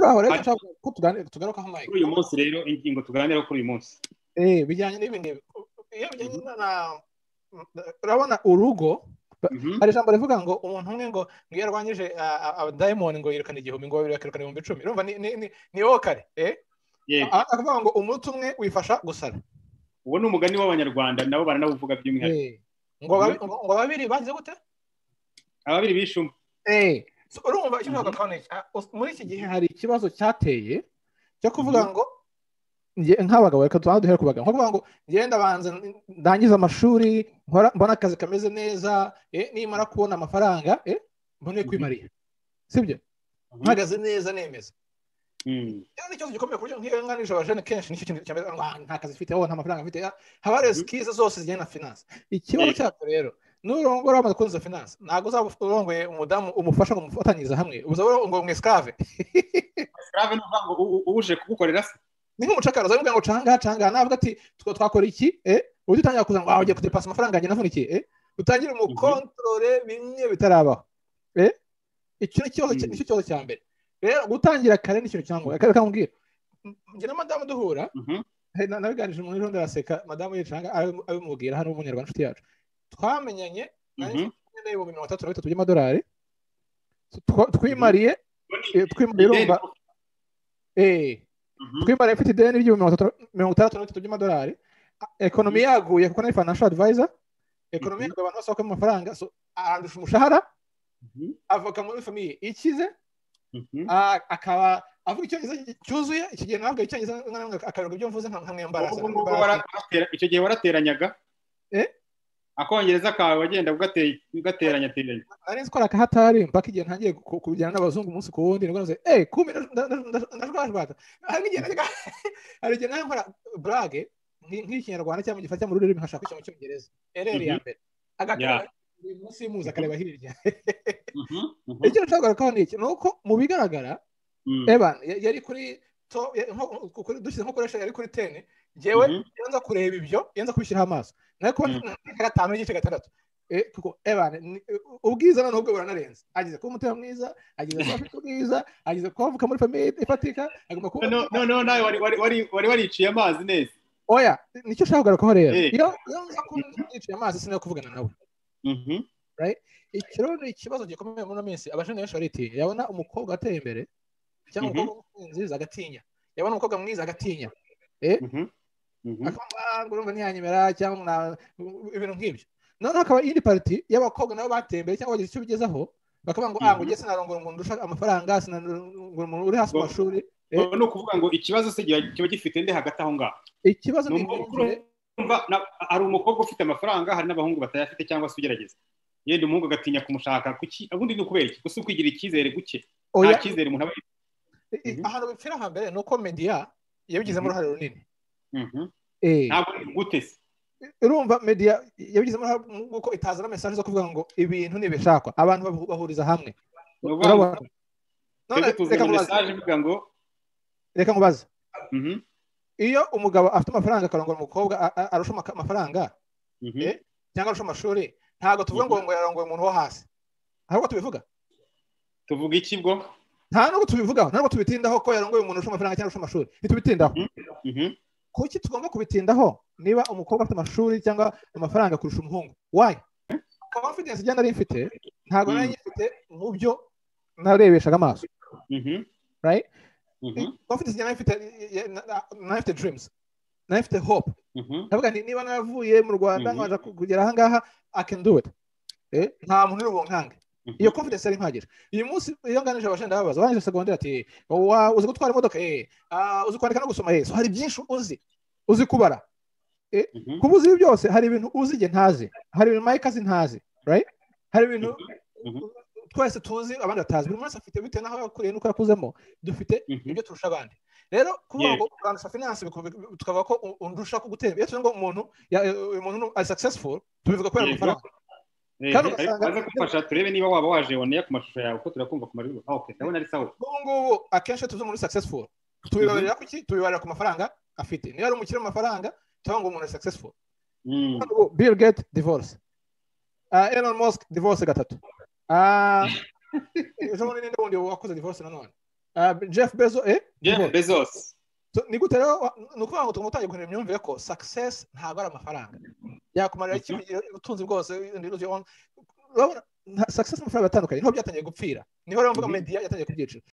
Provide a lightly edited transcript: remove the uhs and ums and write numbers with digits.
kuri aho rero nshaka ko tugarukaho Mike kuri uyu munsi rero ingingo tuganira kuri uyu munsi bijyanye n'ibindi iyo bijyanye na urabona urugo hari ijambo rivuga ngo umuntu umwe ngo iyo yarwanyije abadayimoni ngo yirukana igihumbi ngo babiri bakirukana ibihumbi 10 urumva ni wowe kare akavuga ngo umuti umwe wifasha gusara uwo ni umugani w'abanyarwanda nabo baranawuvuga by'umwihariko ngo babiri bagize gute ababiri bishuma urumva icyo ntabwo kaboneka muri iki gihe hari ikibazo cyateye cyo kuvuga ngo nk'abagabo reka duhere ku bagabo nko kuvuga ngo ngenda banza ndangiza amashuri mbona akazi kameze neza nimara kubona amafaranga mbone kwimariya sibyo mpagaze neza nemeza ni ikibazo gikomeye ku buryo nk'iyo nganije abajene kenshi nicyo kintu cyambere nta kazi mfite nta mafaranga mfite haba hari skize zose zijyana na finance ikibazo cyacyo rero n'urongora wamaze kunza finance ntabwo uzaba urongoye umudamu umufasha kumufatanyiriza hamwe uzaba ngo umwesclave esclave no ngo uje kugukorera se ni nk'umucakara uzavuga ngo canga navuga ati twakora iki ubu dutangira kuza ngo ugiye kudepasa amafaranga yanjye navunikiye utangira umukontrole bimwe bitarabaho icyo ni ikibazo cya mbere rero gutangira kare ni ikintu cyangwa reka nkubwire njye na madamu duhura nabiganije umuntu ejo ndaseka madamu yicanga abimubwira hano umunyarwanda inshuti yacu twamenyanye n'ibihumbi 33 by'amadolari twimariye urumva twimariye mfite ideni ry'ibihumbi 63 by'amadolari ekonomi yaguye kuko nari financial advisor ekonomi yaguye abantu basohoka mu mafaranga arandusha umushahara avuka muri famiye ikize akaba avuga icyongereza cyuzuye iki gihe ntabwo icyongereza akarongo ibyo mvuze nkamwembaraza icyo gihe warateranyaga akongereza kawe wagenda ugateranya nari nzi ko akahatari mpaka igihe ntangiye kubijyana n'abazungu umunsi ku wundi nibwo navuze kumbe ndashwashwata hari igihe nawe nkora brage nk'ikinyarwanda cyangwa mu gifaransa mu rurimi nkashaka icyo mu cyongereza ereri ya mbere agakora munsi y'umuzi akareba hirya icyo nshaka ko ni iki nuko mu bigaragara Evan yari kuri dushyize nko koresha yari kuri 10 jewe yanza kureba ibyo yanza kubishyiraho amaso nako gatanu n'igice gatandatu kuko Evan ubwiza none ubwo buranarenze agize ko umutima mwiza agize ko afite ubwiza agize ko avuka muri famille ifatika agomba kuba no nawe wari wariciye amazi neza oya nicyo nshaka kugarukaho rero iyo nza kuriciye amazi sinayo kuvugana nawe right ikiro ni ikibazo gikomeye muri minsi abajene benshi baritinya yabona umukobwa ateye imbere cyangwa umukobwa mwiza agatinya yabona umukobwa mwiza agatinya akamva ngo urumva ntiyanyemera cyangwa ibintu nk'ibyo noneho hakaba indi party y'abakobwa nabo bateye imbere cyangwa bagize icyo bigezaho bakavuga ngo ngo ugeze narongora umuntu urusha amafaranga sinarongora umuntu uri hasi mu mashuri no kuvuga ngo ikibazo se kiba gifite nde hagati aho ngaho ikibazo ni hari umukobwa ufite amafaranga hari n'abahungu batayafite cyangwa se ugerageza yenda umuhungu agatinya kumushaka kuki ubundi ni ukubera iki gusa ukwigira icyizere guke nta cyizere umuntu aba ahantu bipfira hambere ni uko media yabigizemo uruhare runini ntabwo gute se urumva media yabigizemo uruhare kuko itazana message zo kuvuga ngo ibintu ntibishakwa abantu bahuriza hamwe urabona none reka nkubaze iyo umugabo afite amafaranga akarongora umukobwa arusha amafaranga cyangwa arusha amashuri ntabwo tuvuga ngo yarongoye umuntu wo hasi ahubwo tuvuga iki bwo nta nubwo tubivugaho ntabwo tubitindaho ko yarongoye umuntu urusha amafaranga cyangwa urusha amashuri ntitubitindaho kuki tugomba kubitindaho niba umukobwa afite amashuri cyangwa amafaranga kurusha umuhungu why confidence igenda ari mfite ntabwo nari nyifite mu byo narebeshaga amaso right confidence igenda nafite dreams nafite hope ndavuga niba naravuye mu Rwanda nkaje kugera aha ngaha I can do it nta muntu uri bunkange iyo confidence ari mpagira uyu munsi iyo nganije abashenda babaza wanje secondaire ati uzi gutwara imodoka uzi kwandika no gusoma so hari byinshi uzi kubara kubuza ibi byose hari ibintu uzi nge ntazi hari ibintu Mike azi ntazi right hari ibintu twese tuzi abandi batazi buri munsi afite bite naho yakuriye nuko yakuzemo dufite ibyo turusha abandi rero kuvuga ngo urandusha finance tukavuga ko undusha ko gutera iyo tuvuga ngo umuntu ari successful tubivuga ko amafaranga kandi kufasha turebe niba waba waje woneye ku mashusho yawe ko turakumva ku mariro okay ndabona ari sawa ngubu akenshi tuvuze muri successful tubibarira kuki tubibarira ku mafaranga afite niba ari umukire mu mafaranga cyangwa ngo umuntu ari successful Bill Gates divorce Elon Musk divorce gatatu ejo bundi ninde wundi wakoze divorce nanone Jeff Bezos ni gute rero ni ukuvuga ngo tumutangiye guhindura imyumvire ko success ntabwo ari amafaranga yakumarira ubutunzi bwose success n'amafaranga atandukanye niho byatangiye gupfira niho rero mvuga media yatangiye kubyicira